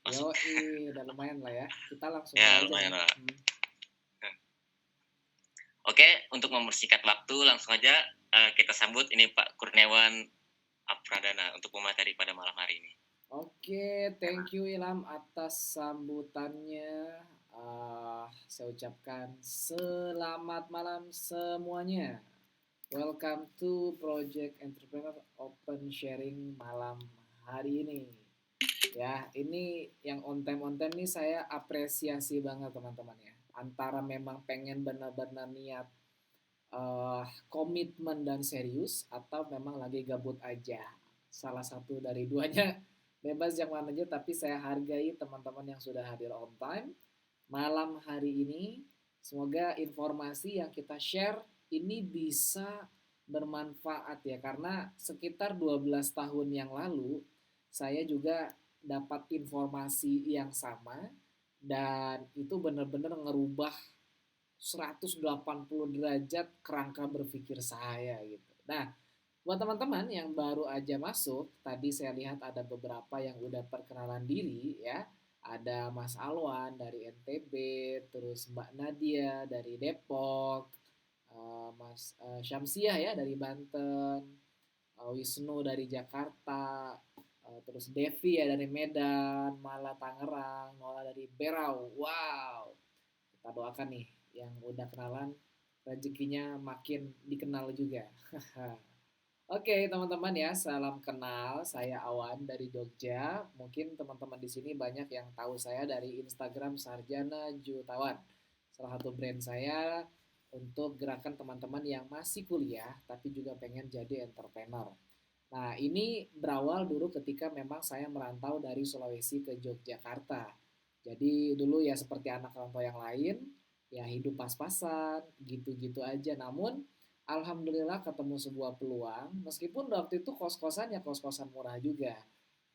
masuk. Yoi, udah lumayan lah ya. Kita langsung Ya, aja lumayan nih. lah. Oke, untuk mempersingkat waktu, langsung aja kita sambut ini Pak Kurniawan Apradana untuk pemateri pada malam hari ini. Oke, thank you Ilham atas sambutannya. Saya ucapkan selamat malam semuanya. Welcome to Project Entrepreneur Open Sharing malam hari ini. Ya, ini yang on time nih saya apresiasi banget teman-teman ya. Antara memang pengen benar-benar niat komitmen dan serius atau memang lagi gabut aja. Salah satu dari duanya bebas yang mana aja, tapi saya hargai teman-teman yang sudah hadir on time malam hari ini. Semoga informasi yang kita share ini bisa bermanfaat ya, karena sekitar 12 tahun yang lalu saya juga dapat informasi yang sama dan itu benar-benar ngerubah 180 derajat kerangka berpikir saya gitu. Nah, buat teman-teman yang baru aja masuk, tadi saya lihat ada beberapa yang udah perkenalan diri ya. Ada Mas Alwan dari NTB, terus Mbak Nadia dari Depok, Mas Syamsiah ya dari Banten, Wisnu dari Jakarta, terus Devi ya dari Medan, Mala Tangerang, Nola dari Berau. Wow, kita doakan nih yang udah kenalan rezekinya makin dikenal juga. Oke, teman-teman ya, salam kenal. Saya Awan dari Jogja. Mungkin teman-teman di sini banyak yang tahu saya dari Instagram Sarjana Jutawan. Salah satu brand saya untuk gerakan teman-teman yang masih kuliah tapi juga pengen jadi entrepreneur. Nah, ini berawal dulu ketika memang saya merantau dari Sulawesi ke Yogyakarta. Jadi dulu ya seperti anak rantau yang lain, ya hidup pas-pasan, gitu-gitu aja. Namun alhamdulillah ketemu sebuah peluang, meskipun waktu itu kos-kosan ya kos-kosan murah juga.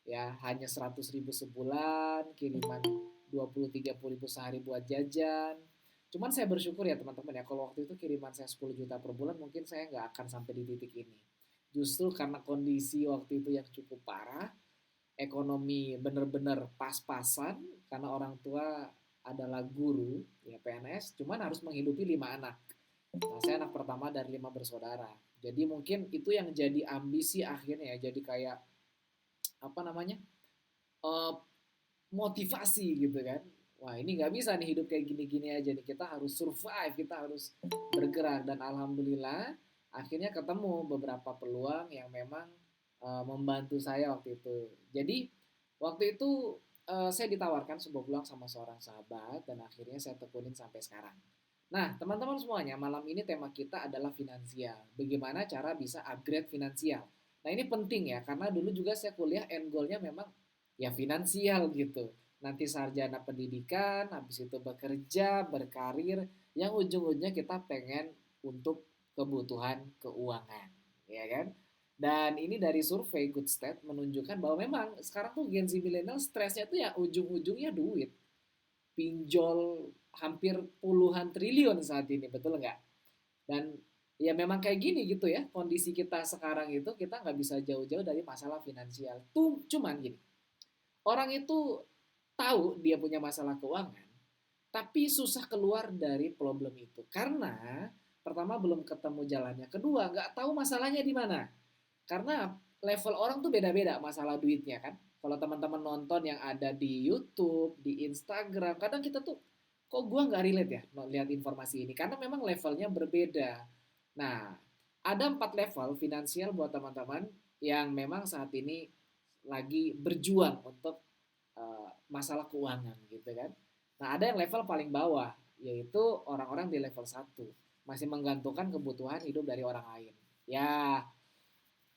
Ya, hanya 100.000 sebulan, kiriman 20-30 ribu sehari buat jajan. Cuman saya bersyukur ya teman-teman ya, kalau waktu itu kiriman saya 10 juta per bulan mungkin saya nggak akan sampai di titik ini. Justru karena kondisi waktu itu yang cukup parah, ekonomi bener-bener pas-pasan karena orang tua adalah guru ya PNS, cuman harus menghidupi 5 anak. Nah, saya anak pertama dari 5 bersaudara. Jadi mungkin itu yang jadi ambisi akhirnya ya, jadi kayak apa namanya, uh, motivasi gitu kan. Wah, ini nggak bisa nih hidup kayak gini-gini aja nih, kita harus survive, kita harus bergerak. Dan alhamdulillah akhirnya ketemu beberapa peluang yang memang membantu saya waktu itu. Jadi waktu itu saya ditawarkan sebuah peluang sama seorang sahabat dan akhirnya saya tekunin sampai sekarang. Nah, teman-teman semuanya, malam ini tema kita adalah finansial. Bagaimana cara bisa upgrade finansial. Nah, ini penting ya, karena dulu juga saya kuliah end goal-nya memang ya finansial gitu. Nanti sarjana pendidikan, habis itu bekerja, berkarir, yang ujung-ujungnya kita pengen untuk kebutuhan keuangan, ya kan? Dan ini dari survei Good State menunjukkan bahwa memang sekarang tuh Gen Z milenial stresnya tuh ya ujung-ujungnya duit. Pinjol hampir puluhan triliun saat ini, betul nggak? Dan ya memang kayak gini gitu ya, kondisi kita sekarang itu kita nggak bisa jauh-jauh dari masalah finansial. Tuh cuman gini, orang itu tahu dia punya masalah keuangan, tapi susah keluar dari problem itu. Karena pertama belum ketemu jalannya, kedua nggak tahu masalahnya di mana. Karena level orang tuh beda-beda masalah duitnya kan. Kalau teman-teman nonton yang ada di YouTube, di Instagram, kadang kita tuh kok gua nggak relate ya lihat informasi ini karena memang levelnya berbeda. Nah, ada 4 level finansial buat teman-teman yang memang saat ini lagi berjuang untuk masalah keuangan gitu kan. Nah, ada yang level paling bawah, yaitu orang-orang di level 1 masih menggantungkan kebutuhan hidup dari orang lain. Ya,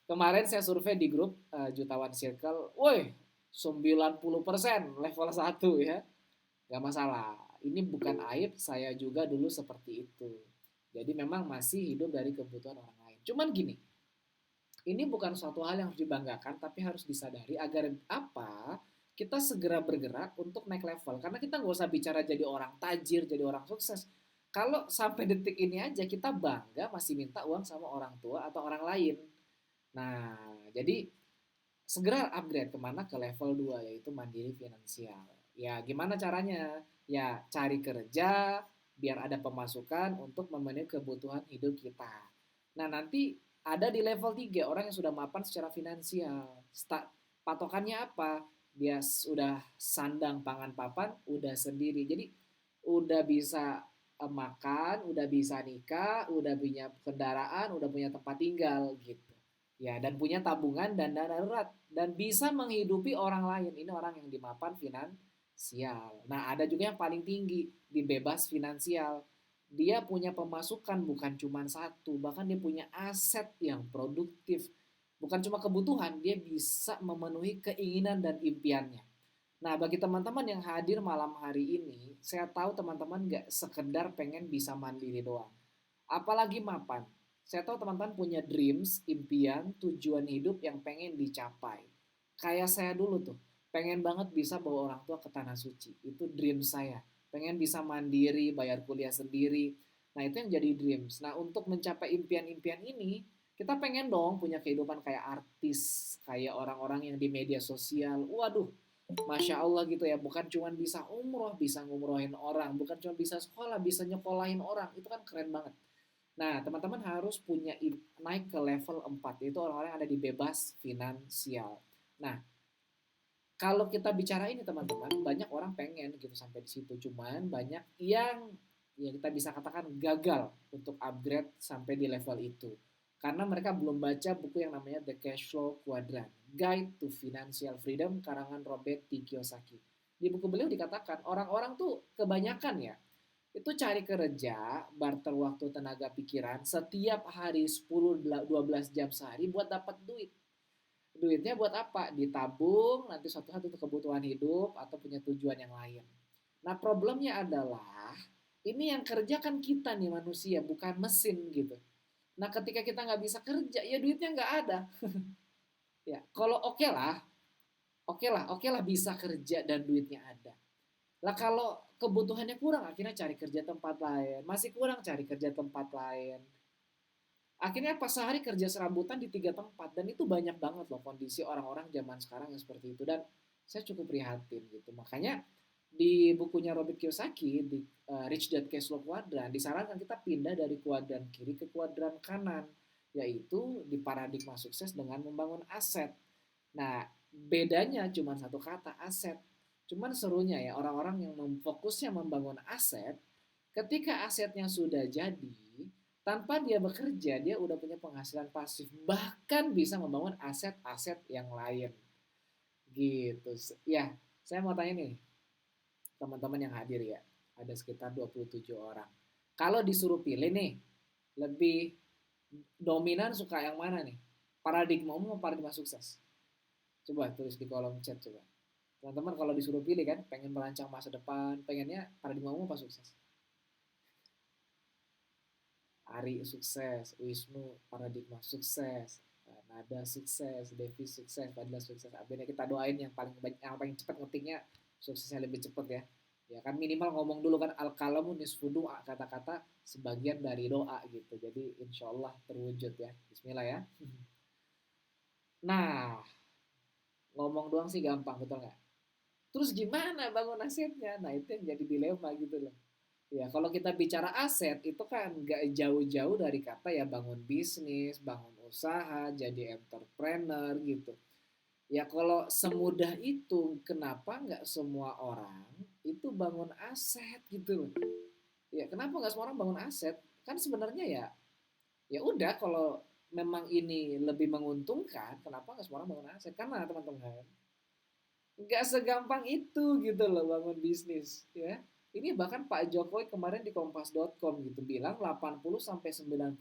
kemarin saya survei di grup Jutawan Circle, woi 90% level 1 ya. Gak masalah. Ini bukan aib, saya juga dulu seperti itu. Jadi memang masih hidup dari kebutuhan orang lain. Cuman gini, ini bukan suatu hal yang harus dibanggakan, tapi harus disadari agar apa kita segera bergerak untuk naik level. Karena kita nggak usah bicara jadi orang tajir, jadi orang sukses. Kalau sampai detik ini aja kita bangga masih minta uang sama orang tua atau orang lain. Nah, jadi segera upgrade kemana, ke level 2 yaitu mandiri finansial. Ya gimana caranya? Ya cari kerja biar ada pemasukan untuk memenuhi kebutuhan hidup kita. Nah nanti ada di level 3 orang yang sudah mapan secara finansial. Patokannya apa? Dia sudah sandang pangan papan, udah sendiri. Jadi udah bisa makan, udah bisa nikah, udah punya kendaraan, udah punya tempat tinggal gitu. Ya, dan punya tabungan dan dana darurat dan bisa menghidupi orang lain. Ini orang yang di mapan finansial. Nah, ada juga yang paling tinggi di bebas finansial. Dia punya pemasukan bukan cuma satu, bahkan dia punya aset yang produktif. Bukan cuma kebutuhan, dia bisa memenuhi keinginan dan impiannya. Nah, bagi teman-teman yang hadir malam hari ini, saya tahu teman-teman nggak sekedar pengen bisa mandiri doang. Apalagi mapan. Saya tahu teman-teman punya dreams, impian, tujuan hidup yang pengen dicapai. Kayak saya dulu tuh, pengen banget bisa bawa orang tua ke tanah suci. Itu dream saya. Pengen bisa mandiri, bayar kuliah sendiri. Nah, itu yang jadi dreams. Nah, untuk mencapai impian-impian ini, kita pengen dong punya kehidupan kayak artis, kayak orang-orang yang di media sosial. Waduh, Masya Allah gitu ya, bukan cuma bisa umroh, bisa ngumrohin orang, bukan cuma bisa sekolah, bisa nyekolahin orang, itu kan keren banget. Nah, teman-teman harus punya naik ke level 4 itu orang-orang yang ada di bebas finansial. Nah, kalau kita bicara ini teman-teman, banyak orang pengen gitu sampai di situ, cuman banyak yang ya kita bisa katakan gagal untuk upgrade sampai di level itu. Karena mereka belum baca buku yang namanya The Cash Flow Quadrant, Guide to Financial Freedom karangan Robert T. Kiyosaki. Di buku beliau dikatakan orang-orang tuh kebanyakan ya itu cari kerja, barter waktu, tenaga, pikiran setiap hari 10-12 jam sehari buat dapat duit. Duitnya buat apa? Ditabung nanti suatu saat untuk kebutuhan hidup atau punya tujuan yang lain. Nah, problemnya adalah ini yang kerja kan kita nih manusia, bukan mesin gitu. Nah, ketika kita nggak bisa kerja, ya duitnya nggak ada. Ya, kalau oke lah bisa kerja dan duitnya ada. Lah kalau kebutuhannya kurang, akhirnya cari kerja tempat lain. Masih kurang, cari kerja tempat lain. Akhirnya pas sehari kerja serabutan di 3 tempat. Dan itu banyak banget loh kondisi orang-orang zaman sekarang yang seperti itu. Dan saya cukup prihatin gitu. Makanya di bukunya Robert Kiyosaki, di Rich Dad Cash Flow Quadrant, disarankan kita pindah dari kuadran kiri ke kuadran kanan. Yaitu di paradigma sukses dengan membangun aset. Nah, bedanya cuma satu kata, aset. Cuman serunya ya, orang-orang yang fokusnya membangun aset, ketika asetnya sudah jadi, tanpa dia bekerja, dia udah punya penghasilan pasif. Bahkan bisa membangun aset-aset yang lain. Gitu. Ya, saya mau tanya nih, teman-teman yang hadir ya. Ada sekitar 27 orang. Kalau disuruh pilih nih, lebih dominan suka yang mana nih? Paradigma umum atau paradigma sukses? Coba tulis di kolom chat coba. Teman-teman kalau disuruh pilih kan, pengen merancang masa depan, pengennya paradigma umum apa sukses? Ari sukses, Wisnu paradigma sukses, Nada sukses, Devi sukses, Fadila sukses. Akhirnya kita doain yang paling cepat ngetiknya suksesnya lebih cepat ya. Ya kan minimal ngomong dulu kan al-kalamu nisfu doa, kata-kata sebagian dari doa gitu. Jadi insya Allah terwujud ya. Bismillah ya. Nah, ngomong doang sih gampang betul nggak? Terus gimana bangun asetnya? Nah itu yang jadi dilema gitu loh. Ya kalau kita bicara aset itu kan nggak jauh-jauh dari kata ya bangun bisnis, bangun usaha, jadi entrepreneur gitu. Ya kalau semudah itu kenapa nggak semua orang itu bangun aset gitu loh. Ya kenapa nggak semua orang bangun aset? Kan sebenarnya ya udah kalau memang ini lebih menguntungkan, kenapa nggak semua orang bangun aset? Karena teman-teman nggak segampang itu gitu loh bangun bisnis ya. Ini bahkan Pak Jokowi kemarin di kompas.com gitu bilang 80 sampai 90%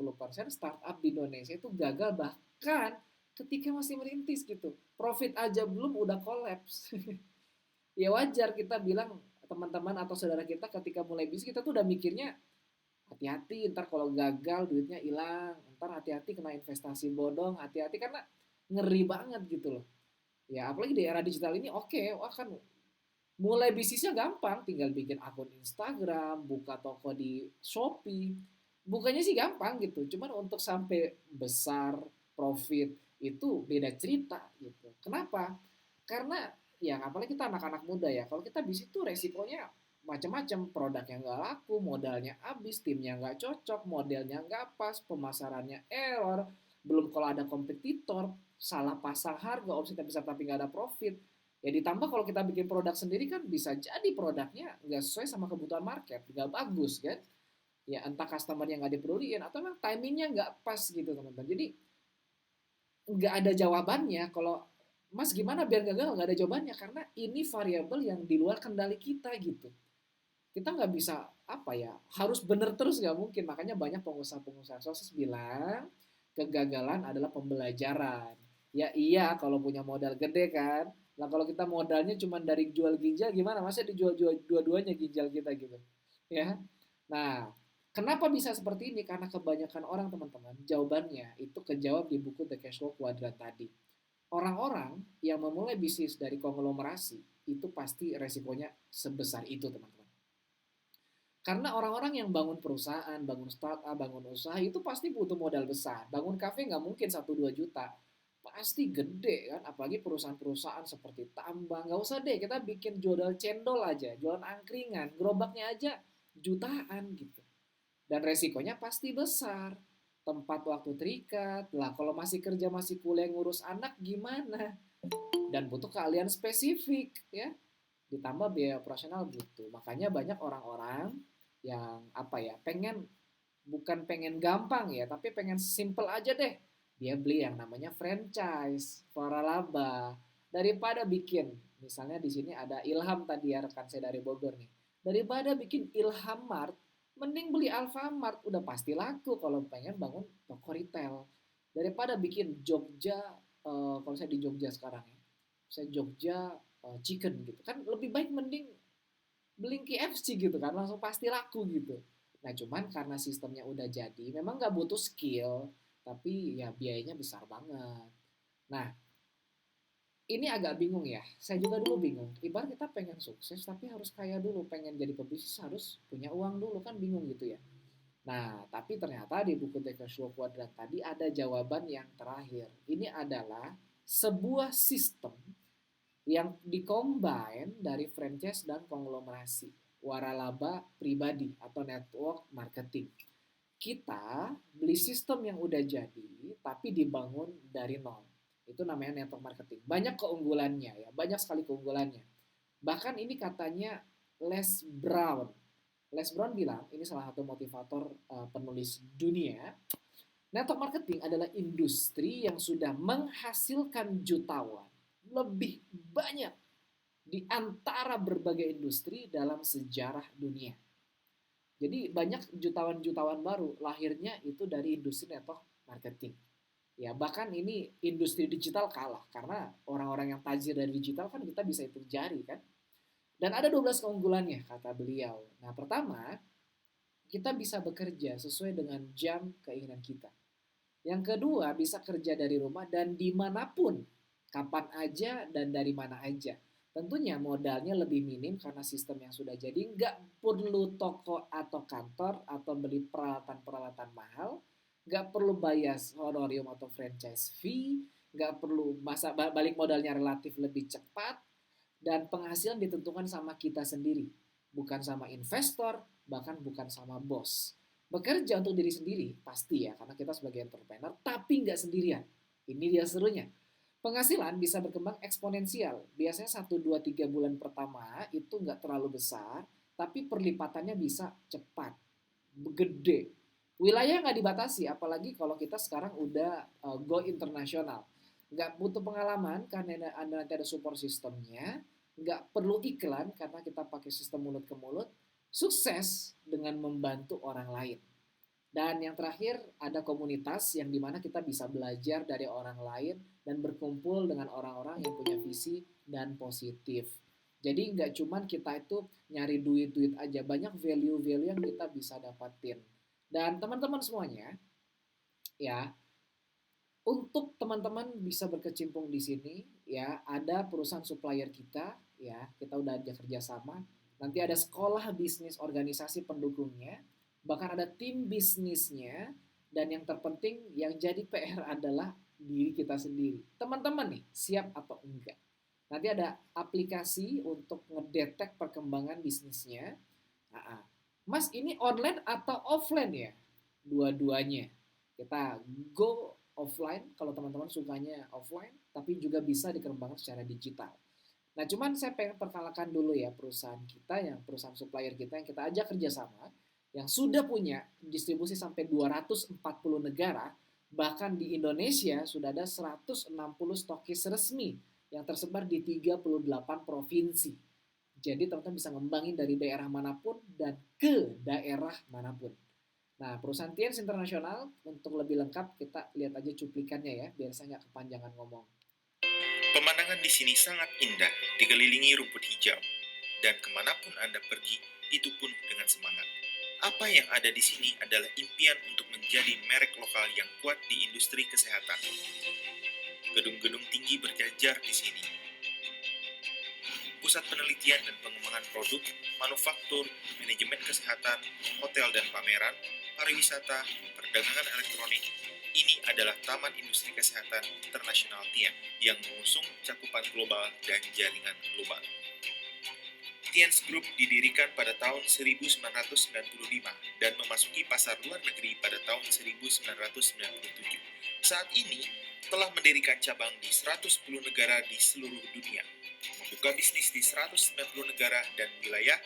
startup di Indonesia itu gagal bahkan ketika masih merintis gitu. Profit aja belum udah kolaps. Ya wajar kita bilang teman-teman atau saudara kita ketika mulai bisnis kita tuh udah mikirnya hati-hati ntar kalau gagal duitnya hilang, ntar hati-hati kena investasi bodong, hati-hati karena ngeri banget gitu loh. Ya apalagi di era digital ini oke, wah kan mulai bisnisnya gampang, tinggal bikin akun Instagram, buka toko di Shopee. Bukanya sih gampang gitu, cuman untuk sampai besar, profit, itu beda cerita gitu. Kenapa? Karena ya apalagi kita anak-anak muda ya, kalau kita bisnis itu resikonya macam-macam, produknya nggak laku, modalnya habis, timnya nggak cocok, modelnya nggak pas, pemasarannya error, belum kalau ada kompetitor, salah pasang harga, omsetnya besar tapi nggak ada profit. Ya ditambah kalau kita bikin produk sendiri kan bisa jadi produknya nggak sesuai sama kebutuhan market, nggak bagus kan? Ya entah customer yang nggak dipeduliin atau memang timingnya nggak pas gitu teman-teman. Jadi nggak ada jawabannya. Kalau Mas gimana biar gagal, nggak ada jawabannya karena ini variabel yang di luar kendali kita gitu. Kita nggak bisa apa ya, harus benar terus nggak mungkin. Makanya banyak pengusaha-pengusaha sukses bilang kegagalan adalah pembelajaran. Ya iya kalau punya modal gede kan. Nah kalau kita modalnya cuma dari jual ginjal gimana? Masa dijual-jual dua-duanya ginjal kita gitu. Ya. Nah, kenapa bisa seperti ini? Karena kebanyakan orang teman-teman jawabannya itu kejawab di buku The Cash Flow Quadrant tadi. Orang-orang yang memulai bisnis dari konglomerasi itu pasti resikonya sebesar itu teman-teman. Karena orang-orang yang bangun perusahaan, bangun startup, bangun usaha itu pasti butuh modal besar. Bangun kafe nggak mungkin 1-2 juta. Pasti gede kan, apalagi perusahaan-perusahaan seperti tambang. Nggak usah deh, kita bikin jual cendol aja, jualan angkringan, gerobaknya aja jutaan gitu. Dan resikonya pasti besar. Tempat waktu terikat. Lah kalau masih kerja, masih kuliah ngurus anak gimana? Dan butuh keahlian spesifik ya. Ditambah biaya operasional butuh. Makanya banyak orang-orang yang apa ya, bukan pengen gampang ya, tapi pengen simple aja deh. Dia beli yang namanya franchise, waralaba. Daripada bikin, misalnya di sini ada Ilham tadi ya, rekan saya dari Bogor nih. Daripada bikin Ilham Mart, mending beli Alfamart, udah pasti laku kalau pengen bangun toko retail. Daripada bikin Jogja, kalau saya di Jogja sekarang ya, saya Jogja chicken gitu kan, lebih baik mending beli KFC gitu kan, langsung pasti laku gitu. Nah cuman karena sistemnya udah jadi, memang nggak butuh skill, tapi ya biayanya besar banget. Nah ini agak bingung ya, saya juga dulu bingung. Ibarat kita pengen sukses tapi harus kaya dulu, pengen jadi pebisnis harus punya uang dulu kan, bingung gitu ya. Nah tapi ternyata di buku The Cash Flow Quadrant tadi ada jawaban yang terakhir. Ini adalah sebuah sistem yang dikombine dari franchise dan konglomerasi, waralaba pribadi atau network marketing. Kita beli sistem yang udah jadi tapi dibangun dari nol. Itu namanya network marketing. Banyak keunggulannya ya, banyak sekali keunggulannya. Bahkan ini katanya Les Brown. Les Brown bilang, ini salah satu motivator penulis dunia, network marketing adalah industri yang sudah menghasilkan jutawan lebih banyak di antara berbagai industri dalam sejarah dunia. Jadi banyak jutawan-jutawan baru lahirnya itu dari industri network marketing. Ya bahkan ini industri digital kalah karena orang-orang yang tajir dari digital kan kita bisa hitung jari kan. Dan ada 12 keunggulannya kata beliau. Nah pertama, kita bisa bekerja sesuai dengan jam keinginan kita. Yang kedua, bisa kerja dari rumah dan dimanapun, kapan aja dan dari mana aja. Tentunya modalnya lebih minim karena sistem yang sudah jadi, nggak perlu toko atau kantor atau beli peralatan-peralatan mahal, nggak perlu bayar honorarium atau franchise fee, nggak perlu masa balik modalnya relatif lebih cepat, dan penghasilan ditentukan sama kita sendiri, bukan sama investor, bahkan bukan sama bos. Bekerja untuk diri sendiri, pasti ya, karena kita sebagai entrepreneur, tapi nggak sendirian. Ini dia serunya. Penghasilan bisa berkembang eksponensial. Biasanya 1, 2, 3 bulan pertama itu nggak terlalu besar, tapi perlipatannya bisa cepat, gede. Wilayah nggak dibatasi, apalagi kalau kita sekarang udah go internasional. Nggak butuh pengalaman karena Anda nanti ada support sistemnya. Nggak perlu iklan karena kita pakai sistem mulut ke mulut. Sukses dengan membantu orang lain. Dan yang terakhir ada komunitas yang dimana kita bisa belajar dari orang lain dan berkumpul dengan orang-orang yang punya visi dan positif. Jadi nggak cuman kita itu nyari duit-duit aja, banyak value-value yang kita bisa dapatin. Dan teman-teman semuanya, ya untuk teman-teman bisa berkecimpung di sini, ya ada perusahaan supplier kita, ya kita udah ada kerjasama. Nanti ada sekolah bisnis organisasi pendukungnya, bahkan ada tim bisnisnya, dan yang terpenting yang jadi PR adalah diri kita sendiri. Teman-teman nih, siap atau enggak? Nanti ada aplikasi untuk ngedetek perkembangan bisnisnya. Nah, Mas ini online atau offline ya? Dua-duanya. Kita go offline kalau teman-teman sukanya offline, tapi juga bisa dikembangkan secara digital. Nah, cuman saya pengen perkenalkan dulu ya perusahaan kita, yang perusahaan supplier kita yang kita ajak kerjasama, yang sudah punya distribusi sampai 240 negara, bahkan di Indonesia sudah ada 160 stokis resmi yang tersebar di 38 provinsi. Jadi teman-teman bisa ngembangin dari daerah manapun dan ke daerah manapun. Nah, perusahaan Tiens Internasional, untuk lebih lengkap kita lihat aja cuplikannya ya, biar saya nggak kepanjangan ngomong. Pemandangan di sini sangat indah, dikelilingi rumput hijau. Dan kemanapun Anda pergi, itu pun dengan semangat. Apa yang ada di sini adalah impian untuk menjadi merek lokal yang kuat di industri kesehatan. Gedung-gedung tinggi berjajar di sini. Pusat penelitian dan pengembangan produk, manufaktur, manajemen kesehatan, hotel dan pameran, pariwisata, perdagangan elektronik. Ini adalah Taman Industri Kesehatan Internasional TIEN yang mengusung cakupan global dan jaringan global. Tiens Group didirikan pada tahun 1995 dan memasuki pasar luar negeri pada tahun 1997. Saat ini telah mendirikan cabang di 110 negara di seluruh dunia, membuka bisnis di 190 negara dan wilayah,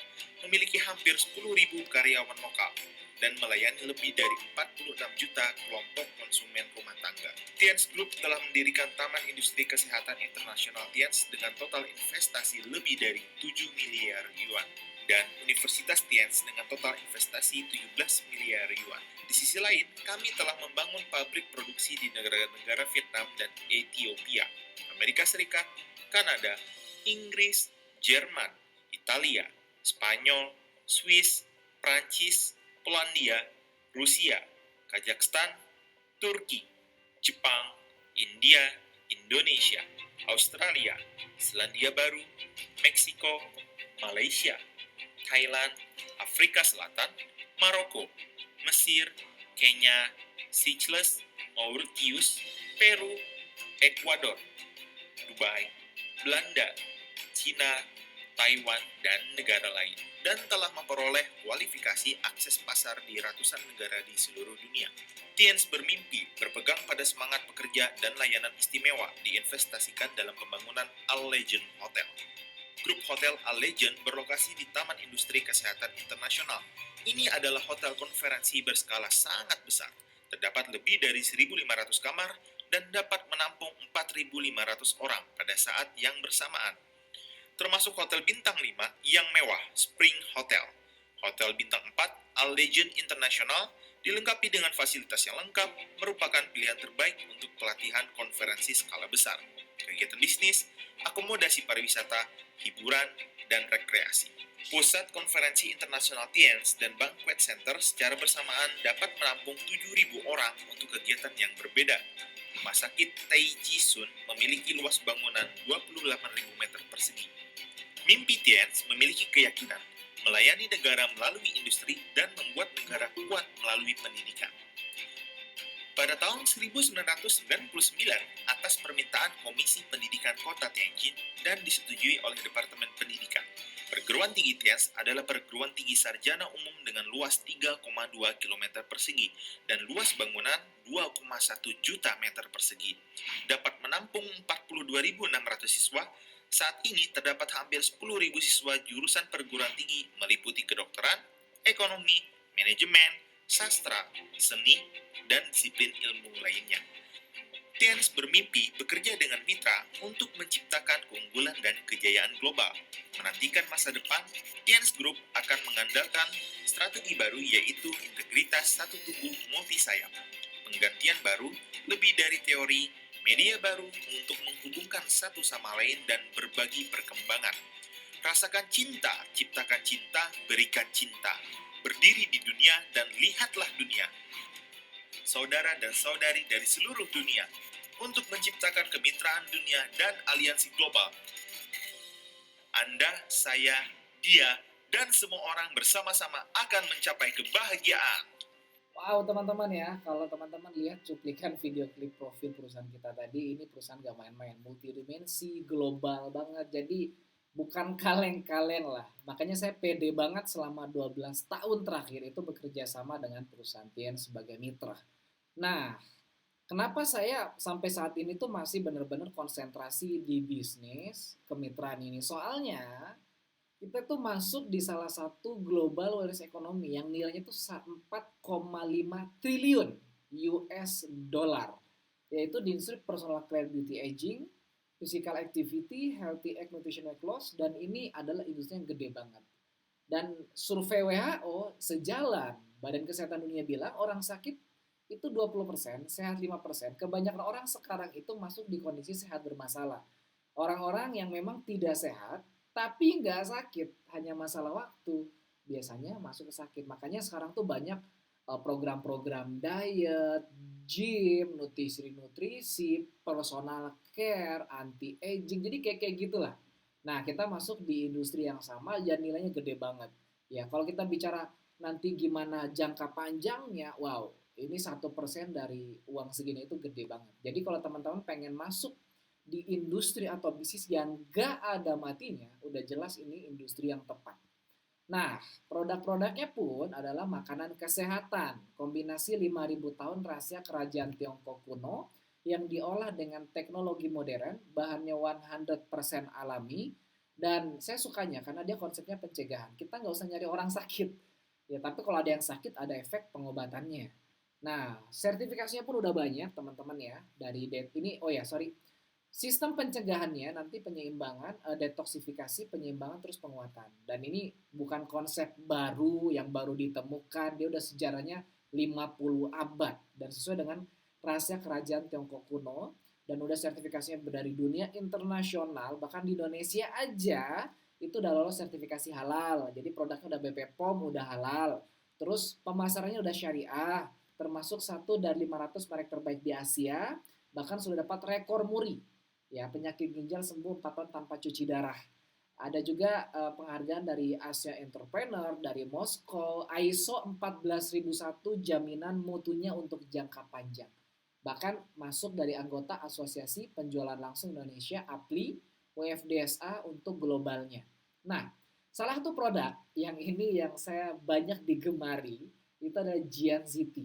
memiliki hampir 10.000 karyawan lokal, dan melayani lebih dari 46 juta kelompok konsumen rumah tangga. Tiens Group telah mendirikan Taman Industri Kesehatan Internasional Tiens dengan total investasi lebih dari 7 miliar yuan, dan Universitas Tiens dengan total investasi 17 miliar yuan. Di sisi lain, kami telah membangun pabrik produksi di negara-negara Vietnam dan Ethiopia, Amerika Serikat, Kanada, Inggris, Jerman, Italia, Spanyol, Swiss, Prancis, Polandia, Rusia, Kazakhstan, Turki, Jepang, India, Indonesia, Australia, Selandia Baru, Meksiko, Malaysia, Thailand, Afrika Selatan, Maroko, Mesir, Kenya, Seychelles, Mauritius, Peru, Ekuador, Dubai, Belanda, Cina, Taiwan, dan negara lain, dan telah memperoleh kualifikasi akses pasar di ratusan negara di seluruh dunia. Tiens bermimpi berpegang pada semangat pekerja dan layanan istimewa diinvestasikan dalam pembangunan Allegiant Hotel. Grup Hotel Allegiant berlokasi di Taman Industri Kesehatan Internasional. Ini adalah hotel konferensi berskala sangat besar. Terdapat lebih dari 1.500 kamar dan dapat menampung 4.500 orang pada saat yang bersamaan. Termasuk hotel bintang 5 yang mewah, Spring Hotel. Hotel bintang 4, Allegiant International, dilengkapi dengan fasilitas yang lengkap, merupakan pilihan terbaik untuk pelatihan konferensi skala besar, kegiatan bisnis, akomodasi pariwisata, hiburan, dan rekreasi. Pusat Konferensi Internasional Tiens dan Banquet Center secara bersamaan dapat menampung 7.000 orang untuk kegiatan yang berbeda. Rumah sakit Taiji Sun memiliki luas bangunan 28.000 meter persegi. Mimpi Tiens memiliki keyakinan melayani negara melalui industri dan membuat negara kuat melalui pendidikan. Pada tahun 1999, atas permintaan Komisi Pendidikan Kota Tianjin dan disetujui oleh Departemen Pendidikan, perguruan tinggi Tiens adalah perguruan tinggi sarjana umum dengan luas 3,2 km persegi dan luas bangunan 2,1 juta meter persegi. Dapat menampung 42.600 siswa. Saat ini terdapat hampir 10.000 siswa jurusan perguruan tinggi meliputi kedokteran, ekonomi, manajemen, sastra, seni, dan disiplin ilmu lainnya. Tiens bermimpi bekerja dengan mitra untuk menciptakan keunggulan dan kejayaan global. Menantikan masa depan, Tiens Group akan mengandalkan strategi baru yaitu integritas satu tubuh multi sayap, penggantian baru, lebih dari teori, media baru untuk menghubungkan satu sama lain dan berbagi perkembangan. Rasakan cinta, ciptakan cinta, berikan cinta. Berdiri di dunia dan lihatlah dunia. Saudara dan saudari dari seluruh dunia untuk menciptakan kemitraan dunia dan aliansi global. Anda, saya, dia, dan semua orang bersama-sama akan mencapai kebahagiaan. Wow, teman-teman ya, kalau teman-teman lihat cuplikan video klip profil perusahaan kita tadi, ini perusahaan gak main-main, multidimensi, global banget. Jadi bukan kaleng-kaleng lah. Makanya saya pede banget selama 12 tahun terakhir itu bekerja sama dengan perusahaan TN sebagai mitra. Nah, kenapa saya sampai saat ini tuh masih benar-benar konsentrasi di bisnis kemitraan ini? Soalnya kita tuh masuk di salah satu global wellness economy yang nilainya tuh 4,5 triliun US dollar, yaitu di industri personal care beauty aging, physical activity, healthy egg nutrition weight loss, dan ini adalah industri yang gede banget. Dan survei WHO sejalan, Badan Kesehatan Dunia bilang orang sakit itu 20%, sehat 5%. Kebanyakan orang sekarang itu masuk di kondisi sehat bermasalah. Orang-orang yang memang tidak sehat, tapi nggak sakit, hanya masalah waktu, biasanya masuk ke sakit. Makanya sekarang tuh banyak program-program diet, gym, nutrisi-nutrisi, personal care, anti-aging. Jadi kayak gitulah. Nah, kita masuk di industri yang sama dan nilainya gede banget. Ya, kalau kita bicara nanti gimana jangka panjangnya, wow, ini 1% dari uang segini itu gede banget. Jadi kalau teman-teman pengen masuk di industri atau bisnis yang gak ada matinya, udah jelas ini industri yang tepat. Nah, produk-produknya pun adalah makanan kesehatan, kombinasi 5.000 tahun rahasia kerajaan Tiongkok kuno yang diolah dengan teknologi modern, bahannya 100% alami, dan saya sukanya karena dia konsepnya pencegahan. Kita nggak usah nyari orang sakit, ya tapi kalau ada yang sakit ada efek pengobatannya. Nah, sertifikasinya pun udah banyak teman-teman ya, dari ini, oh ya sorry, sistem pencegahannya nanti penyeimbangan, detoksifikasi, penyeimbangan terus penguatan. Dan ini bukan konsep baru yang baru ditemukan, dia udah sejarahnya 50 abad dan sesuai dengan rahasia kerajaan Tiongkok kuno dan udah sertifikasinya dari dunia internasional, bahkan di Indonesia aja itu udah lolos sertifikasi halal. Jadi produknya udah BPOM, udah halal. Terus pemasarannya udah syariah, termasuk satu dari 500 merek terbaik di Asia, bahkan sudah dapat rekor muri ya penyakit ginjal sembuh 4 tahun tanpa cuci darah. Ada juga penghargaan dari Asia Entrepreneur, dari Moskow, ISO 14001 jaminan mutunya untuk jangka panjang. Bahkan masuk dari anggota Asosiasi Penjualan Langsung Indonesia APLI WFDSA untuk globalnya. Nah, salah satu produk yang ini yang saya banyak digemari itu adalah Jian ZT.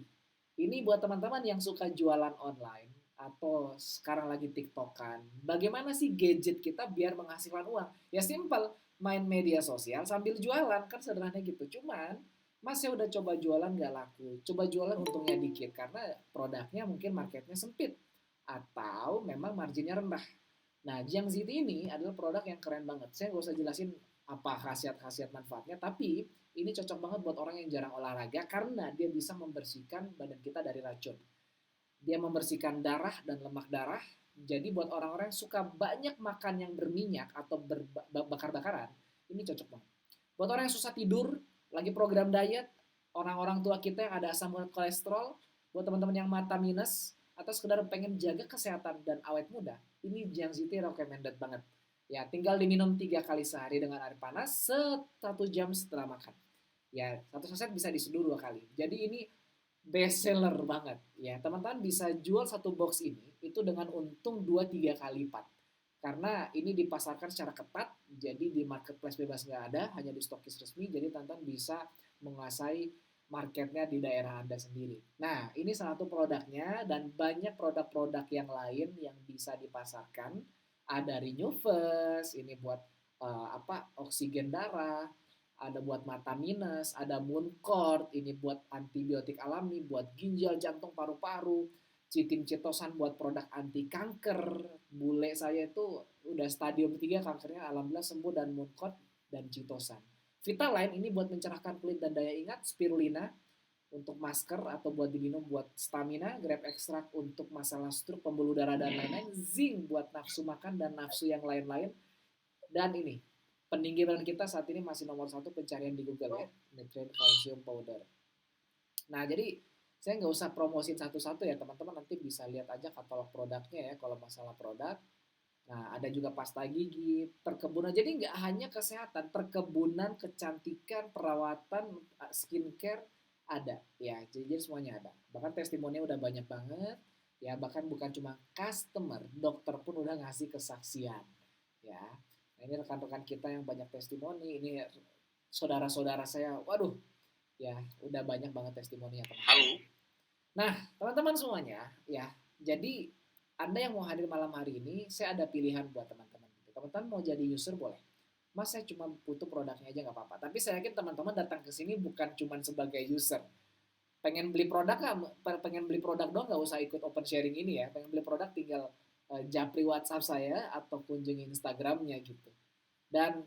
Ini buat teman-teman yang suka jualan online atau sekarang lagi TikTokan. Bagaimana sih gadget kita biar menghasilkan uang? Ya simpel, main media sosial sambil jualan, kan sederhana gitu. Cuman, Mas saya udah coba jualan gak laku. Coba jualan untungnya dikit karena produknya mungkin marketnya sempit atau memang marginnya rendah. Nah, Jiang ZT ini adalah produk yang keren banget. Saya nggak usah jelasin apa khasiat-khasiat manfaatnya, tapi ini cocok banget buat orang yang jarang olahraga karena dia bisa membersihkan badan kita dari racun. Dia membersihkan darah dan lemak darah. Jadi buat orang-orang yang suka banyak makan yang berminyak atau bakar-bakaran, ini cocok banget. Buat orang yang susah tidur, lagi program diet, orang-orang tua kita yang ada asam urat kolesterol, buat teman-teman yang mata minus, atau sekedar pengen jaga kesehatan dan awet muda, ini Jiang ZT recommended banget. Ya, tinggal diminum 3 kali sehari dengan air panas 1 jam setelah makan. Ya, satu saset bisa diseduh 2 kali. Jadi ini best seller banget ya. Teman-teman bisa jual satu box ini itu dengan untung 2-3 kali lipat. Karena ini dipasarkan secara ketat, jadi di marketplace bebas nggak ada, hanya di stokis resmi, jadi teman-teman bisa menguasai marketnya di daerah Anda sendiri. Nah, ini salah satu produknya dan banyak produk-produk yang lain yang bisa dipasarkan. Ada Renewverse, ini buat oksigen darah, ada buat mata minus, ada Mooncord, ini buat antibiotik alami, buat ginjal, jantung, paru-paru, Citin Citosan buat produk anti kanker. Bule saya itu udah stadium 3 kankernya, alhamdulillah sembuh, dan Mooncord dan Citosan. Vitaline ini buat mencerahkan kulit dan daya ingat, Spirulina untuk masker atau buat diminum buat stamina, Grape Extract untuk masalah stroke, pembuluh darah dan lain-lain, Zinc buat nafsu makan dan nafsu yang lain-lain, dan ini peninggi badan kita saat ini masih nomor 1 pencarian di Google ya, Nutrient Calcium Powder. Nah, jadi saya nggak usah promosin satu-satu ya, teman-teman nanti bisa lihat aja katalog produknya ya kalau masalah produk. Nah, ada juga pasta gigi, perkebunan. Jadi nggak hanya kesehatan, perkebunan, kecantikan, perawatan, skincare, ada ya, jadi semuanya ada, bahkan testimoninya udah banyak banget ya, bahkan bukan cuma customer, dokter pun udah ngasih kesaksian ya. Nah, ini rekan-rekan kita yang banyak testimoni, ini saudara-saudara saya, waduh ya, udah banyak banget testimoninya teman-teman. Halo. Nah teman-teman semuanya ya, jadi Anda yang mau hadir malam hari ini, saya ada pilihan buat teman-teman. Teman-teman mau jadi user boleh, Mas saya cuma butuh produknya aja nggak apa-apa. Tapi saya yakin teman-teman datang ke sini bukan cuma sebagai user. Pengen beli produk nggak? Pengen beli produk doang nggak usah ikut open sharing ini ya. Pengen beli produk tinggal japri WhatsApp saya atau kunjungi Instagramnya gitu. Dan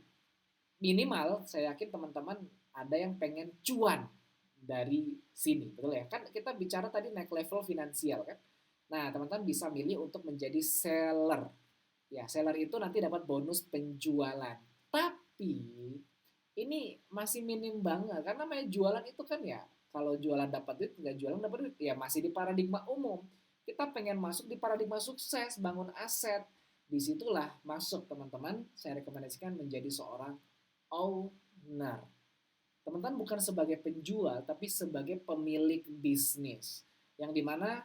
minimal saya yakin teman-teman ada yang pengen cuan dari sini, betul ya? Kan kita bicara tadi naik level finansial kan. Nah teman-teman bisa milih untuk menjadi seller. Ya seller itu nanti dapat bonus penjualan. Tapi ini masih minim banget karena namanya jualan itu kan ya, kalau jualan dapat duit, nggak jualan dapat duit, ya masih di paradigma umum. Kita pengen masuk di paradigma sukses, bangun aset. Disitulah masuk teman-teman, saya rekomendasikan menjadi seorang owner. Teman-teman bukan sebagai penjual, tapi sebagai pemilik bisnis. Yang dimana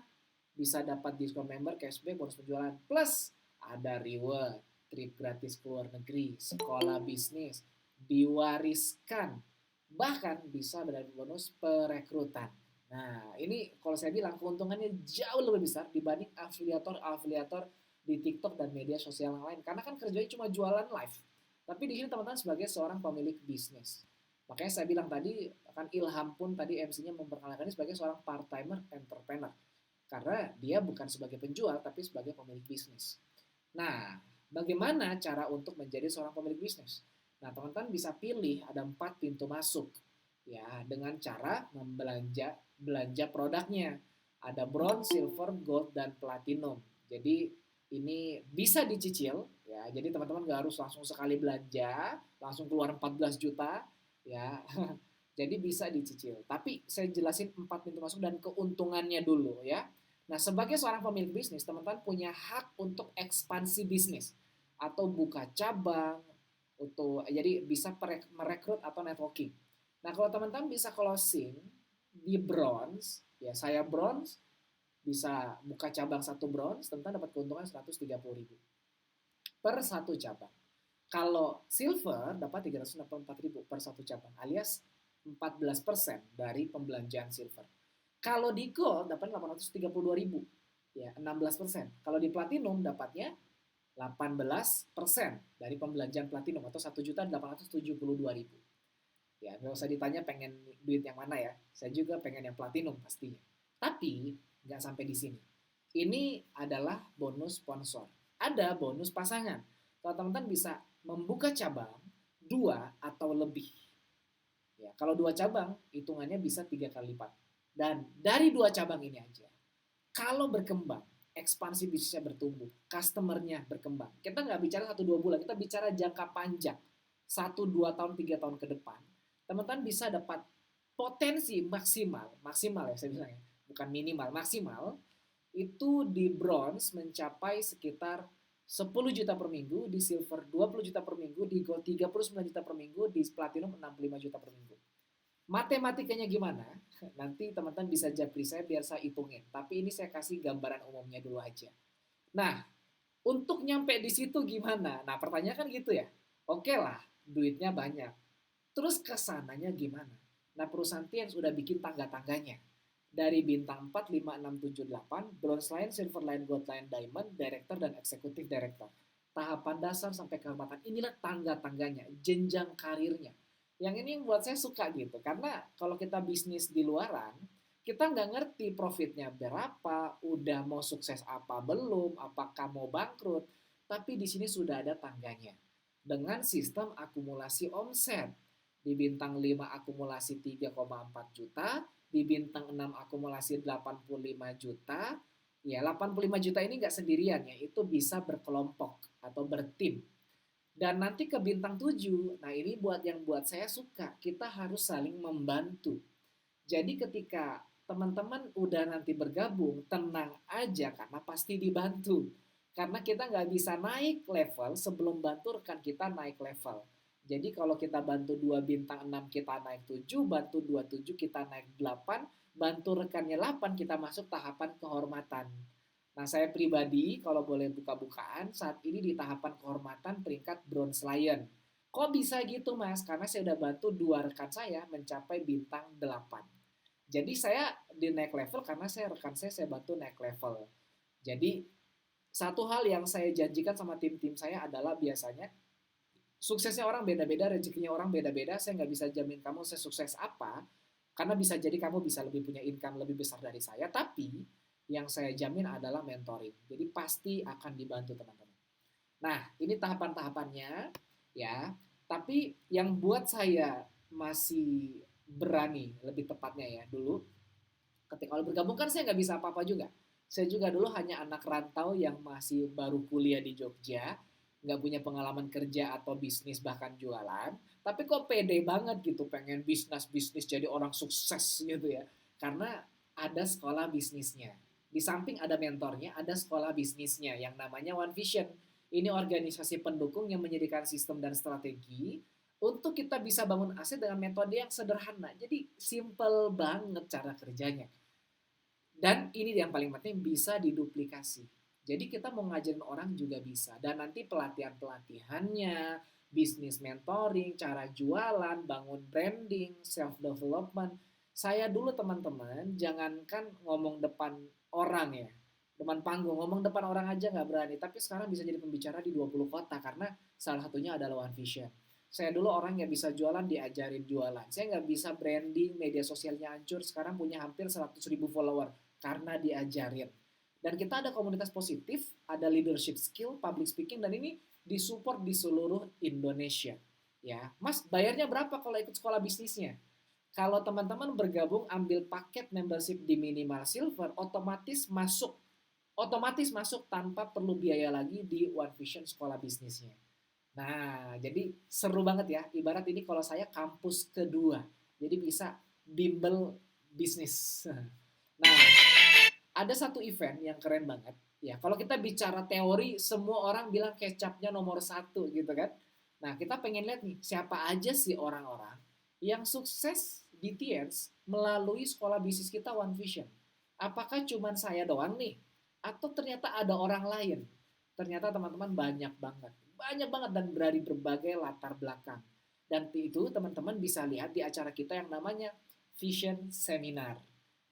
bisa dapat diskon member, cashback, bonus penjualan. Plus ada reward, trip gratis ke luar negeri, sekolah bisnis, diwariskan, bahkan bisa mendapat bonus perekrutan. Nah ini kalau saya bilang keuntungannya jauh lebih besar dibanding afiliator di TikTok dan media sosial yang lain, karena kan kerjanya cuma jualan live. Tapi di sini teman-teman sebagai seorang pemilik bisnis. Makanya saya bilang tadi, kan Ilham pun tadi MC-nya memperkenalkan ini sebagai seorang part-timer entrepreneur. Karena dia bukan sebagai penjual, tapi sebagai pemilik bisnis. Nah, bagaimana cara untuk menjadi seorang pemilik bisnis? Nah, teman-teman bisa pilih ada 4 pintu masuk. Ya, dengan cara belanja produknya. Ada bronze, silver, gold, dan platinum. Jadi ini bisa dicicil ya. Jadi teman-teman gak harus langsung sekali belanja, langsung keluar 14 juta ya. Jadi bisa dicicil. Tapi saya jelasin 4 pintu masuk dan keuntungannya dulu ya. Nah, sebagai seorang pemilik bisnis, teman-teman punya hak untuk ekspansi bisnis atau buka cabang, jadi bisa merekrut atau networking. Nah, kalau teman-teman bisa closing di bronze, ya saya bronze, bisa buka cabang 1 bronze, teman-teman dapat keuntungan 130.000 per 1 cabang. Kalau silver dapat 364.000 per 1 cabang, alias 14% dari pembelanjaan silver. Kalau di gold dapat 832.000, ya 16%. Kalau di platinum dapatnya 18% dari pembelanjaan platinum atau 1.872.000. Ya nggak usah ditanya pengen duit yang mana ya. Saya juga pengen yang platinum pastinya. Tapi nggak sampai di sini. Ini adalah bonus sponsor. Ada bonus pasangan. Kalau teman-teman bisa membuka cabang 2 atau lebih. Ya, kalau 2 cabang hitungannya bisa 3 kali lipat. Dan dari 2 cabang ini aja, kalau berkembang, ekspansi bisnisnya bertumbuh, customernya berkembang. Kita nggak bicara 1-2 bulan, kita bicara jangka panjang. 1-2 tahun, 3 tahun ke depan. Teman-teman bisa dapat potensi maksimal ya saya bilang ya, bukan minimal, maksimal, itu di bronze mencapai sekitar 10 juta per minggu, di silver 20 juta per minggu, di gold 39 juta per minggu, di platinum 65 juta per minggu. Matematikanya gimana? Nanti teman-teman bisa japri saya biar saya hitungin. Tapi ini saya kasih gambaran umumnya dulu aja. Nah, untuk nyampe di situ gimana? Nah, pertanyaan kan gitu ya. Oke lah, duitnya banyak. Terus kesananya gimana? Nah, perusahaan TNS sudah bikin tangga-tangganya. Dari bintang 4, 5, 6, 7, 8, bronze line, silver line, gold line, diamond, director, dan executive director. Tahapan dasar sampai kehormatan. Inilah tangga-tangganya, jenjang karirnya. Yang ini yang buat saya suka gitu. Karena kalau kita bisnis di luaran, kita nggak ngerti profitnya berapa, udah mau sukses apa belum, apakah mau bangkrut. Tapi di sini sudah ada tangganya. Dengan sistem akumulasi omset. Di bintang 5 akumulasi 3,4 juta, di bintang 6 akumulasi 85 juta. Ya, 85 juta ini nggak sendirian ya, itu bisa berkelompok atau bertim. Dan nanti ke bintang 7, nah ini buat saya suka, kita harus saling membantu. Jadi ketika teman-teman udah nanti bergabung, tenang aja karena pasti dibantu. Karena kita nggak bisa naik level sebelum bantu rekan kita naik level. Jadi kalau kita bantu 2 bintang 6 kita naik 7, bantu 27 kita naik 8, bantu rekannya 8 kita masuk tahapan kehormatan. Nah, saya pribadi kalau boleh buka-bukaan saat ini di tahapan kehormatan peringkat Bronze Lion. Kok bisa gitu, Mas? Karena saya udah bantu 2 rekan saya mencapai bintang 8. Jadi saya di naik level karena rekan saya bantu naik level. Jadi satu hal yang saya janjikan sama tim-tim saya adalah biasanya suksesnya orang beda-beda, rezekinya orang beda-beda. Saya nggak bisa jamin kamu sesukses apa, karena bisa jadi kamu bisa lebih punya income lebih besar dari saya. Tapi yang saya jamin adalah mentoring. Jadi pasti akan dibantu teman-teman. Nah, ini tahapan-tahapannya ya. Tapi yang buat saya masih berani, lebih tepatnya ya dulu, ketika kalau bergabung kan saya nggak bisa apa-apa juga. Saya juga dulu hanya anak rantau yang masih baru kuliah di Jogja, nggak punya pengalaman kerja atau bisnis bahkan jualan, tapi kok pede banget gitu pengen bisnis jadi orang sukses gitu ya. Karena ada sekolah bisnisnya. Di samping ada mentornya, ada sekolah bisnisnya yang namanya One Vision. Ini organisasi pendukung yang menyediakan sistem dan strategi untuk kita bisa bangun aset dengan metode yang sederhana. Jadi simple banget cara kerjanya. Dan ini yang paling penting bisa diduplikasi. Jadi kita mau ngajarin orang juga bisa. Dan nanti pelatihan-pelatihannya, bisnis mentoring, cara jualan, bangun branding, self-development. Saya dulu teman-teman, jangankan ngomong depan orang ya, depan panggung, ngomong depan orang aja nggak berani. Tapi sekarang bisa jadi pembicara di 20 kota karena salah satunya adalah One Vision. Saya dulu orang yang bisa jualan, diajarin jualan. Saya nggak bisa branding, media sosialnya hancur, sekarang punya hampir 100.000 follower karena diajarin. Dan kita ada komunitas positif, ada leadership skill, public speaking, dan ini disupport di seluruh Indonesia. Ya, Mas, bayarnya berapa kalau ikut sekolah bisnisnya? Kalau teman-teman bergabung ambil paket membership di minimal silver, otomatis masuk tanpa perlu biaya lagi di One Vision sekolah bisnisnya. Nah, jadi seru banget ya. Ibarat ini kalau saya kampus kedua, jadi bisa bimbel bisnis. Nah, ada satu event yang keren banget. Ya, kalau kita bicara teori, semua orang bilang kecapnya nomor 1 gitu kan. Nah, kita pengen lihat nih, siapa aja sih orang-orang yang sukses di TNS melalui sekolah bisnis kita One Vision. Apakah cuma saya doang nih? Atau ternyata ada orang lain? Ternyata teman-teman banyak banget. Banyak banget dan dari berbagai latar belakang. Dan itu teman-teman bisa lihat di acara kita yang namanya Vision Seminar.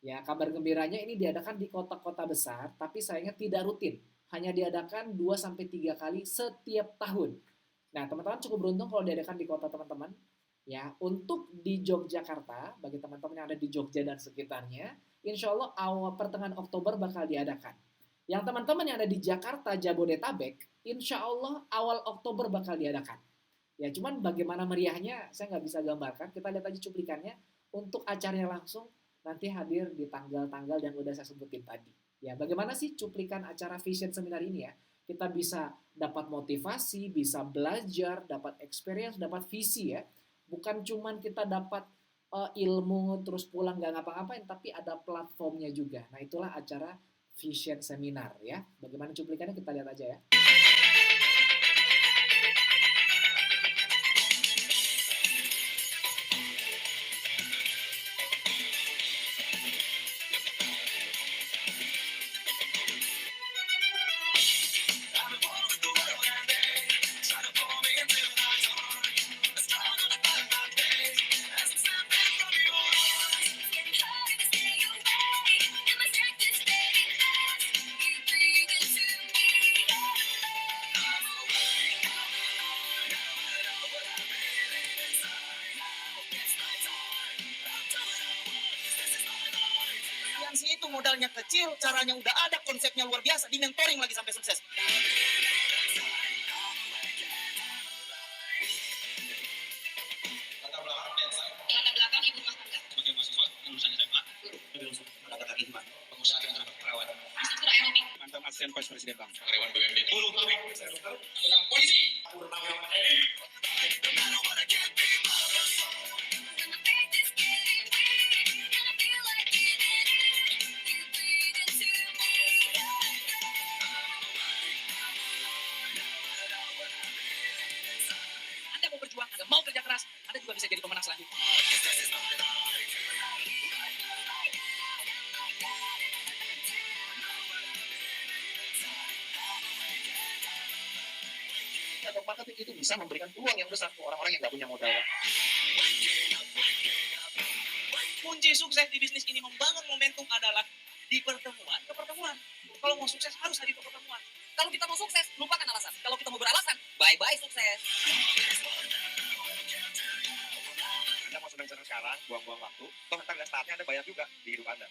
Ya, kabar gembiranya ini diadakan di kota-kota besar, tapi sayangnya tidak rutin. Hanya diadakan 2-3 kali setiap tahun. Nah, teman-teman cukup beruntung kalau diadakan di kota teman-teman. Ya, untuk di Yogyakarta, bagi teman-teman yang ada di Jogja dan sekitarnya, insya Allah awal pertengahan Oktober bakal diadakan. Yang teman-teman yang ada di Jakarta, Jabodetabek, insya Allah awal Oktober bakal diadakan. Ya, cuman bagaimana meriahnya saya nggak bisa gambarkan. Kita lihat aja cuplikannya. Untuk acaranya langsung nanti hadir di tanggal-tanggal yang udah saya sebutin tadi. Ya, bagaimana sih cuplikan acara Vision Seminar ini ya? Kita bisa dapat motivasi, bisa belajar, dapat experience, dapat visi ya. Bukan cuman kita dapat ilmu terus pulang nggak ngapa-ngapain, tapi ada platformnya juga. Nah, itulah acara Vision Seminar ya. Bagaimana cuplikannya kita lihat aja ya. Itu modalnya kecil, caranya udah ada, konsepnya luar biasa, di mentoring lagi sampai sukses. Latar belakang ibu rumah tangga. Sebagai mahasiswa, lulusan SMA, latar belakang gimana? Pengusaha dan perawat. Struktur aerobik. Mantan asisten vice presiden bank. Karyawan BUMD. Buruh pabrik. Anggota polisi. Purnawirawan TNI. menjadi pemenang selanjutnya. Network marketing itu bisa memberikan peluang yang besar ke orang-orang yang nggak punya modal. Kunci sukses di bisnis ini membangun momentum adalah di pertemuan ke pertemuan. Kalau mau sukses harus hadir ke pertemuan. Kalau kita mau sukses, lupakan alasan. Kalau kita mau beralasan, bye-bye sukses. Anda mau senang-senang sekarang, buang-buang waktu, toh ntar saatnya Anda bayar juga di hidup Anda.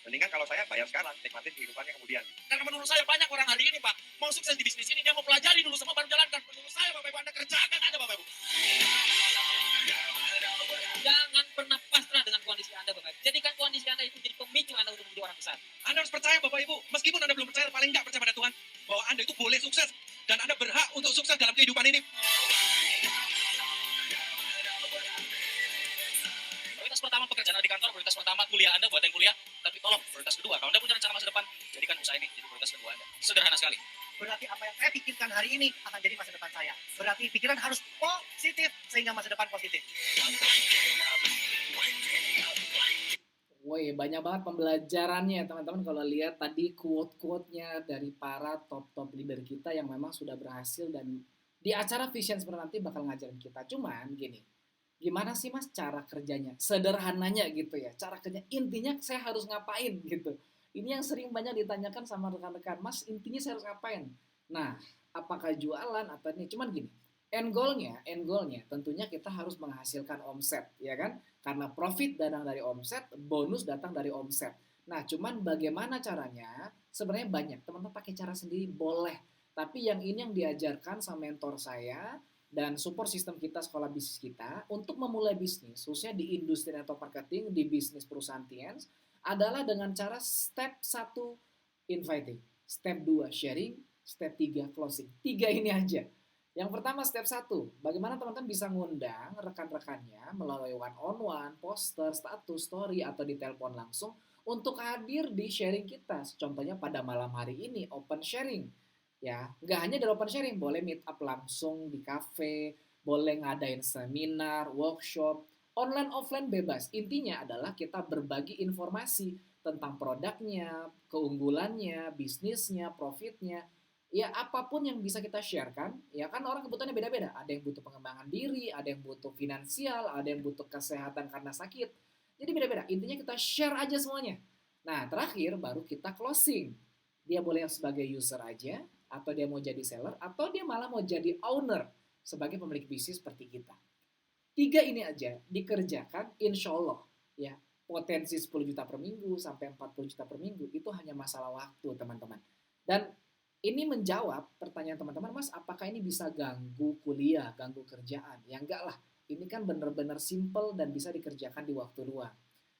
Mendingan kalau saya bayar sekarang, nikmatin kehidupannya kemudian. Karena menurut saya banyak orang hari ini, Pak, mau sukses di bisnis ini, dia mau pelajari dulu semua baru jalankan. Menurut saya, Bapak Ibu, Anda kerjakan aja, Bapak Ibu. Jangan pernah pasrah dengan kondisi Anda, Bapak. Jadikan kondisi Anda itu jadi pemicu Anda untuk menjadi orang besar. Anda harus percaya, Bapak Ibu, meskipun Anda belum percaya, paling nggak percaya pada Tuhan, bahwa Anda itu boleh sukses, dan Anda berhak untuk sukses dalam kehidupan ini. Prioritas pertama pekerjaan Anda di kantor, prioritas pertama kuliah Anda buat yang kuliah, tapi tolong prioritas kedua, kalau Anda punya rencana masa depan, jadikan usaha ini jadi prioritas kedua Anda. Sederhana sekali. Berarti apa yang saya pikirkan hari ini akan jadi masa depan saya. Berarti pikiran harus positif sehingga masa depan positif. Woi, banyak banget pembelajarannya teman-teman kalau lihat tadi quote-quote-nya dari para top-top leader kita yang memang sudah berhasil dan di acara Vision seperti nanti bakal ngajarin kita. Cuman gini, gimana sih mas cara kerjanya? Sederhananya gitu ya, cara kerja. Intinya saya harus ngapain gitu. Ini yang sering banyak ditanyakan sama rekan-rekan, mas intinya saya harus ngapain? Nah, apakah jualan atau ini? Cuman gini, end goal-nya tentunya kita harus menghasilkan omset, ya kan? Karena profit datang dari omset, bonus datang dari omset. Nah, cuman bagaimana caranya? Sebenarnya banyak. Teman-teman pakai cara sendiri boleh. Tapi yang ini yang diajarkan sama mentor saya dan support sistem kita, sekolah bisnis kita, untuk memulai bisnis, khususnya di industri network marketing, di bisnis perusahaan TNS, adalah dengan cara step 1 inviting, step 2 sharing, step 3 closing. 3 ini aja. Yang pertama step 1, bagaimana teman-teman bisa ngundang rekan-rekannya melalui one-on-one, poster, status, story, atau di telepon langsung untuk hadir di sharing kita. Contohnya pada malam hari ini, open sharing. Ya, nggak hanya dari open sharing, boleh meet up langsung di cafe, boleh ngadain seminar, workshop, online offline bebas. Intinya adalah kita berbagi informasi tentang produknya, keunggulannya, bisnisnya, profitnya. Ya apapun yang bisa kita sharekan, ya kan orang kebutuhannya beda-beda. Ada yang butuh pengembangan diri, ada yang butuh finansial, ada yang butuh kesehatan karena sakit. Jadi beda-beda. Intinya kita share aja semuanya. Nah terakhir baru kita closing. Dia boleh sebagai user aja, atau dia mau jadi seller, atau dia malah mau jadi owner sebagai pemilik bisnis seperti kita. 3 ini aja dikerjakan, insya Allah ya potensi 10 juta per minggu sampai 40 juta per minggu itu hanya masalah waktu teman-teman. Dan ini menjawab pertanyaan teman-teman, mas apakah ini bisa ganggu kuliah, ganggu kerjaan? Ya enggak lah, ini kan benar-benar simple dan bisa dikerjakan di waktu luang.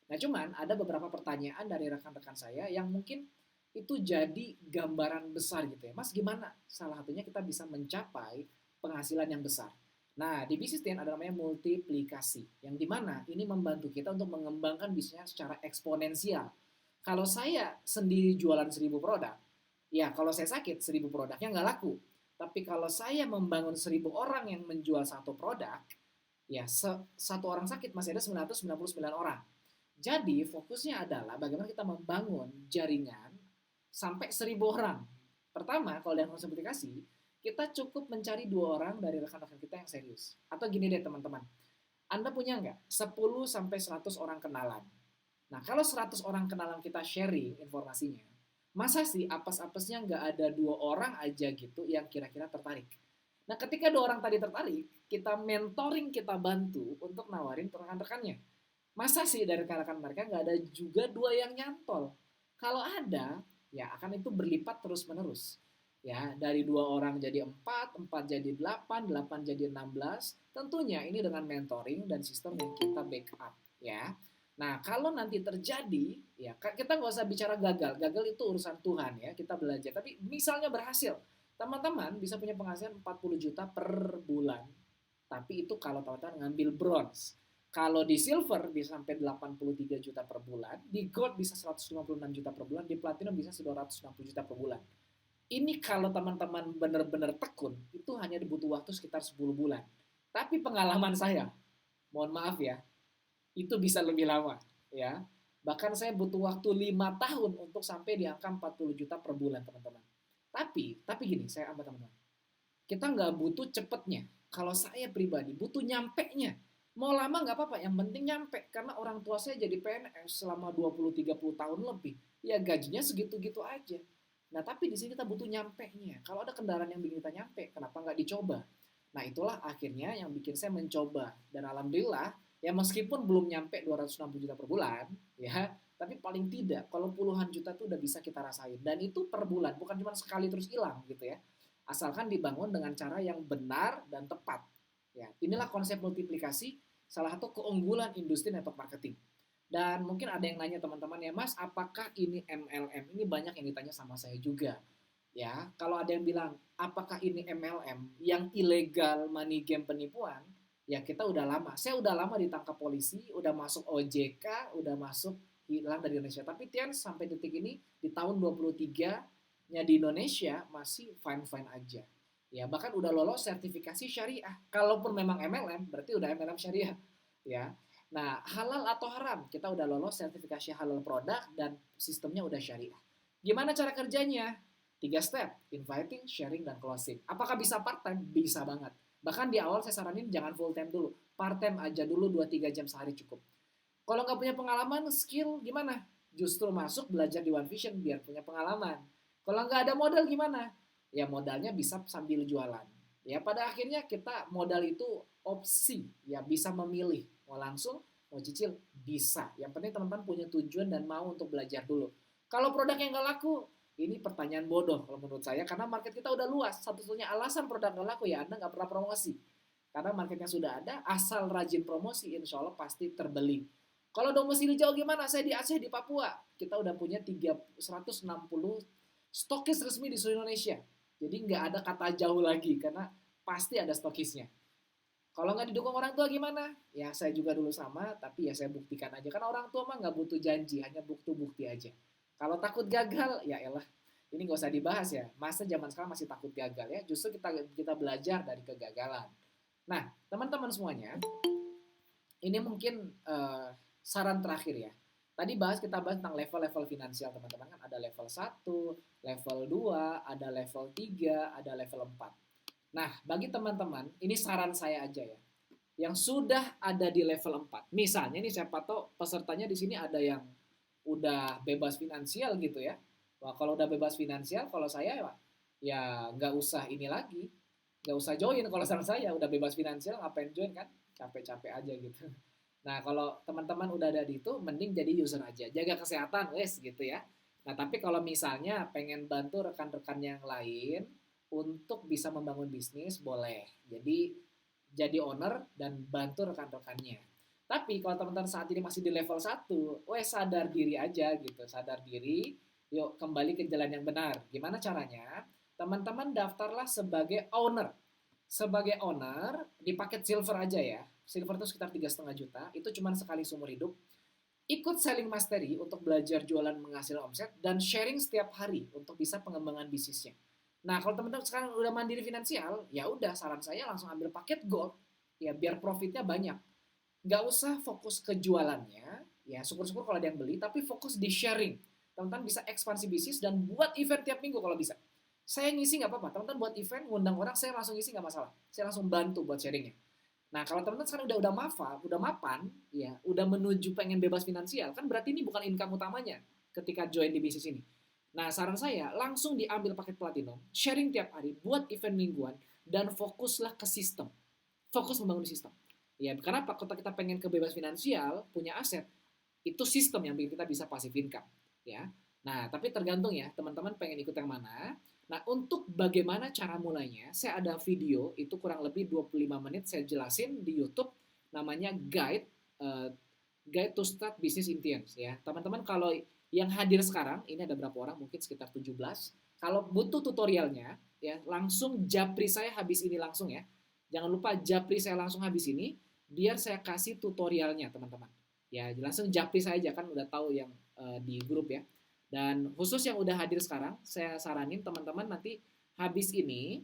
Nah cuman ada beberapa pertanyaan dari rekan-rekan saya yang mungkin itu jadi gambaran besar gitu ya. Mas gimana salah satunya kita bisa mencapai penghasilan yang besar? Nah, di bisnis TN ada namanya multiplikasi, yang dimana ini membantu kita untuk mengembangkan bisnisnya secara eksponensial. Kalau saya sendiri jualan 1000 produk, ya kalau saya sakit 1000 produknya nggak laku. Tapi kalau saya membangun 1000 orang yang menjual satu produk, ya satu orang sakit masih ada 999 orang. Jadi fokusnya adalah bagaimana kita membangun jaringan sampai 1000 orang. Pertama, kalau dalam konsep aplikasi, kita cukup mencari 2 orang dari rekan-rekan kita yang serius. Atau gini deh teman-teman, Anda punya nggak 10-100 orang kenalan? Nah, kalau 100 orang kenalan kita sharing informasinya, masa sih apes-apesnya nggak ada 2 orang aja gitu yang kira-kira tertarik? Nah, ketika 2 orang tadi tertarik, kita mentoring, kita bantu untuk nawarin ke rekan-rekannya. Masa sih dari rekan-rekan mereka nggak ada juga 2 yang nyantol? Kalau ada, ya akan itu berlipat terus-menerus. Ya, dari 2 orang jadi 4, 4 jadi 8, 8 jadi 16. Tentunya ini dengan mentoring dan sistem yang kita backup, ya. Nah, kalau nanti terjadi, ya kita nggak usah bicara gagal. Gagal itu urusan Tuhan ya, kita belajar. Tapi misalnya berhasil, teman-teman bisa punya penghasilan 40 juta per bulan. Tapi itu kalau teman-teman ngambil bronze. Kalau di silver bisa sampai 83 juta per bulan, di gold bisa 156 juta per bulan, di platinum bisa 260 juta per bulan. Ini kalau teman-teman benar-benar tekun, itu hanya dibutuh waktu sekitar 10 bulan. Tapi pengalaman saya, mohon maaf ya, itu bisa lebih lama ya. Bahkan saya butuh waktu 5 tahun untuk sampai di angka 40 juta per bulan teman-teman. Tapi gini, saya ambil teman-teman. Kita nggak butuh cepetnya. Kalau saya pribadi butuh nyampe-nya. Mau lama nggak apa-apa, yang penting nyampe. Karena orang tua saya jadi PNS selama 20-30 tahun lebih. Ya gajinya segitu-gitu aja. Nah tapi di sini kita butuh nyampe-nya. Kalau ada kendaraan yang bikin kita nyampe, kenapa nggak dicoba? Nah itulah akhirnya yang bikin saya mencoba. Dan alhamdulillah, ya meskipun belum nyampe 260 juta per bulan, ya, tapi paling tidak kalau puluhan juta tuh udah bisa kita rasain. Dan itu per bulan, bukan cuma sekali terus hilang gitu ya. Asalkan dibangun dengan cara yang benar dan tepat. Ya, inilah konsep multiplikasi, salah satu keunggulan industri network marketing. Dan mungkin ada yang nanya teman-teman ya, Mas, apakah ini MLM? Ini banyak yang ditanya sama saya juga. Ya, kalau ada yang bilang, apakah ini MLM yang ilegal money game penipuan? Ya, kita udah lama. Saya udah lama ditangkap polisi, udah masuk OJK, udah masuk hilang dari Indonesia. Tapi Tian sampai detik ini di tahun 23-nya di Indonesia masih fine-fine aja. Ya, bahkan udah lolos sertifikasi syariah. Kalaupun memang MLM, berarti udah MLM syariah. Ya. Nah, halal atau haram, kita udah lolos sertifikasi halal produk dan sistemnya udah syariah. Gimana cara kerjanya? 3 step, inviting, sharing, dan closing. Apakah bisa part-time? Bisa banget. Bahkan di awal saya saranin jangan full-time dulu. Part-time aja dulu 2-3 jam sehari cukup. Kalau nggak punya pengalaman, skill gimana? Justru masuk belajar di One Vision biar punya pengalaman. Kalau nggak ada modal gimana? Ya modalnya bisa sambil jualan. Ya pada akhirnya kita modal itu opsi, ya bisa memilih mau langsung mau cicil bisa. Yang penting teman-teman punya tujuan dan mau untuk belajar dulu. Kalau produk yang nggak laku, ini pertanyaan bodoh kalau menurut saya karena market kita udah luas. Satu-satunya alasan produk nggak laku ya Anda nggak pernah promosi. Karena marketnya sudah ada, asal rajin promosi, insya Allah pasti terbeli. Kalau domisili jauh gimana? Saya di Aceh, di Papua. Kita udah punya 160 stokis resmi di seluruh Indonesia. Jadi nggak ada kata jauh lagi karena pasti ada stokisnya. Kalau nggak didukung orang tua gimana? Ya saya juga dulu sama, tapi ya saya buktikan aja. Karena orang tua mah nggak butuh janji, hanya bukti-bukti aja. Kalau takut gagal, ya elah. Ini nggak usah dibahas ya. Masa zaman sekarang masih takut gagal ya. Justru kita belajar dari kegagalan. Nah, teman-teman semuanya, ini mungkin saran terakhir ya. Tadi kita bahas tentang level-level finansial teman-teman kan ada level 1, level 2, ada level 3, ada level 4. Nah, bagi teman-teman, ini saran saya aja ya. Yang sudah ada di level 4. Misalnya nih siapa tahu pesertanya di sini ada yang udah bebas finansial gitu ya. Wah, kalau udah bebas finansial, kalau saya ya nggak usah ini lagi. Nggak usah join kalau saran saya. Udah bebas finansial, ngapain join kan? Capek-capek aja gitu. Nah, kalau teman-teman udah ada di itu, mending jadi user aja. Jaga kesehatan, wes gitu ya. Nah, tapi kalau misalnya pengen bantu rekan-rekan yang lain untuk bisa membangun bisnis, boleh. Jadi owner dan bantu rekan-rekannya. Tapi kalau teman-teman saat ini masih di level 1, wes sadar diri aja gitu. Sadar diri, yuk kembali ke jalan yang benar. Gimana caranya? Teman-teman daftarlah sebagai owner. Sebagai owner, di paket silver aja ya. Silver itu sekitar 3,5 juta, itu cuma sekali seumur hidup. Ikut selling mastery untuk belajar jualan menghasilkan omset dan sharing setiap hari untuk bisa pengembangan bisnisnya. Nah, kalau teman-teman sekarang udah mandiri finansial, ya udah saran saya langsung ambil paket gold ya biar profitnya banyak. Nggak usah fokus ke jualannya, ya syukur-syukur kalau ada yang beli, tapi fokus di sharing. Teman-teman bisa ekspansi bisnis dan buat event tiap minggu kalau bisa. Saya ngisi nggak apa-apa, teman-teman buat event, ngundang orang, saya langsung ngisi nggak masalah. Saya langsung bantu buat sharingnya. Nah, kalau teman-teman sekarang udah mapan, ya, udah menuju pengen bebas finansial, kan berarti ini bukan income utamanya ketika join di bisnis ini. Nah, saran saya langsung diambil paket platinum, sharing tiap hari, buat event mingguan, dan fokuslah ke sistem. Fokus membangun sistem. Ya, kenapa? Kalau kita pengen ke bebas finansial, punya aset, itu sistem yang bikin kita bisa passive income. Ya. Nah, tapi tergantung ya, teman-teman pengen ikut yang mana. Nah, untuk bagaimana cara mulainya, saya ada video, itu kurang lebih 25 menit, saya jelasin di YouTube, namanya Guide to Start Business Intense. Ya. Teman-teman kalau yang hadir sekarang, ini ada berapa orang, mungkin sekitar 17. Kalau butuh tutorialnya, ya langsung japri saya habis ini langsung ya. Jangan lupa japri saya langsung habis ini, biar saya kasih tutorialnya teman-teman. Ya, langsung japri saya aja, kan udah tahu yang di grup ya. Dan khusus yang udah hadir sekarang, saya saranin teman-teman nanti habis ini,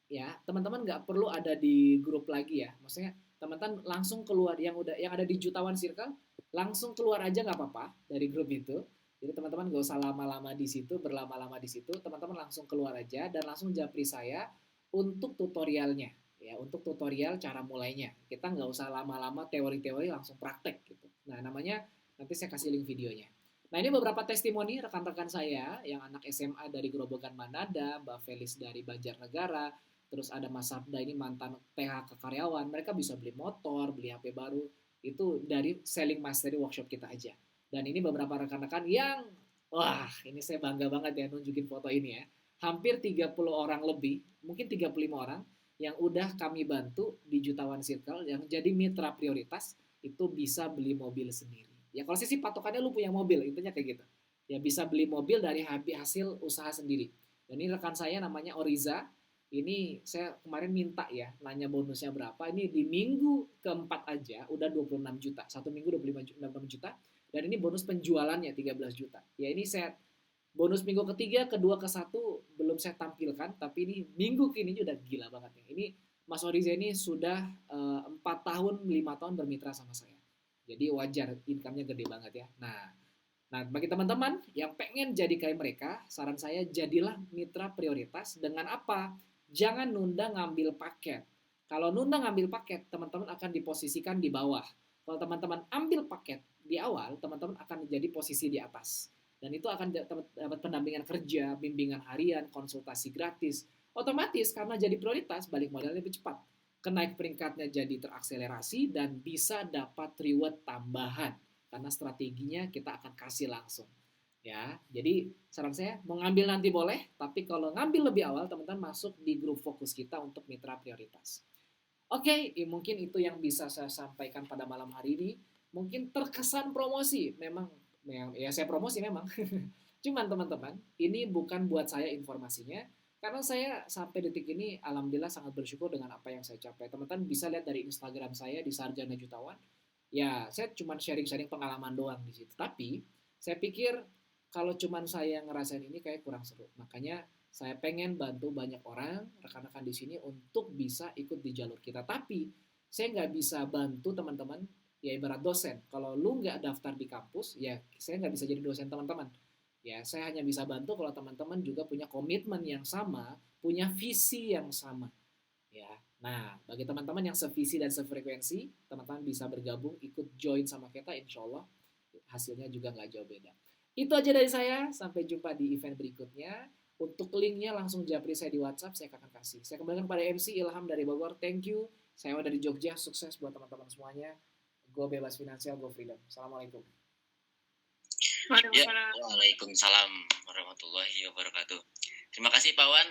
ya teman-teman nggak perlu ada di grup lagi ya. Maksudnya teman-teman langsung keluar yang ada di Jutawan Circle, langsung keluar aja nggak apa-apa dari grup itu. Jadi teman-teman gak usah lama-lama di situ, berlama-lama di situ, teman-teman langsung keluar aja dan langsung japri saya untuk tutorialnya, ya, untuk tutorial cara mulainya. Kita nggak usah lama-lama teori-teori, langsung praktek gitu. Nah, namanya nanti saya kasih link videonya. Nah, ini beberapa testimoni rekan-rekan saya yang anak SMA dari Grobogan Manada, Mbak Felis dari Banjarnegara, terus ada Mas Sabda ini mantan PHK karyawan, mereka bisa beli motor, beli HP baru, itu dari Selling Mastery Workshop kita aja. Dan ini beberapa rekan-rekan yang, wah ini saya bangga banget ya nunjukin foto ini ya. Hampir 30 orang lebih, mungkin 35 orang, yang udah kami bantu di Jutawan Circle, yang jadi mitra prioritas, itu bisa beli mobil sendiri. Ya kalau saya sih patokannya lu punya mobil, intinya kayak gitu. Ya bisa beli mobil dari hasil usaha sendiri. Dan ini rekan saya namanya Oriza. Ini saya kemarin minta ya, nanya bonusnya berapa. Ini di minggu keempat aja udah 26 juta. Satu minggu 26 juta. Dan ini bonus penjualannya 13 juta. Ya ini saya bonus minggu ketiga, kedua, ke satu belum saya tampilkan. Tapi ini minggu ini udah gila banget ya. Ini Mas Oriza ini sudah 4 tahun, 5 tahun bermitra sama saya. Jadi wajar income-nya gede banget ya. Nah, bagi teman-teman yang pengen jadi kayak mereka, saran saya jadilah mitra prioritas dengan apa? Jangan nunda ngambil paket. Kalau nunda ngambil paket, teman-teman akan diposisikan di bawah. Kalau teman-teman ambil paket di awal, teman-teman akan jadi posisi di atas. Dan itu akan dapat pendampingan kerja, bimbingan harian, konsultasi gratis. Otomatis karena jadi prioritas, balik modalnya lebih cepat. Kenaik peringkatnya jadi terakselerasi dan bisa dapat reward tambahan karena strateginya kita akan kasih langsung. Ya, jadi saran saya mau ngambil nanti boleh, tapi kalau ngambil lebih awal teman-teman masuk di grup fokus kita untuk mitra prioritas. Oke, mungkin itu yang bisa saya sampaikan pada malam hari ini. Mungkin terkesan promosi, memang ya saya promosi memang. Cuman teman-teman, ini bukan buat saya informasinya. Karena saya sampai detik ini alhamdulillah sangat bersyukur dengan apa yang saya capai. Teman-teman bisa lihat dari Instagram saya di Sarjana Jutawan. Ya, saya cuma sharing-sharing pengalaman doang di situ. Tapi saya pikir kalau cuma saya ngerasain ini kayak kurang seru. Makanya saya pengen bantu banyak orang, rekan-rekan di sini untuk bisa ikut di jalur kita. Tapi saya nggak bisa bantu teman-teman, ya ibarat dosen. Kalau lu nggak daftar di kampus, ya saya nggak bisa jadi dosen teman-teman. Ya, saya hanya bisa bantu kalau teman-teman juga punya komitmen yang sama, punya visi yang sama. Ya, nah bagi teman-teman yang sevisi dan sefrekuensi, teman-teman bisa bergabung, ikut join sama kita, insya Allah hasilnya juga nggak jauh beda. Itu aja dari saya, sampai jumpa di event berikutnya. Untuk linknya langsung japri saya di WhatsApp, saya akan kasih. Saya kembalikan pada MC Ilham dari Bogor, thank you. Saya dari Jogja, sukses buat teman-teman semuanya. Go bebas finansial, go freedom. Assalamualaikum. Ya, waalaikumsalam warahmatullahi wabarakatuh. Terima kasih Pak Wan.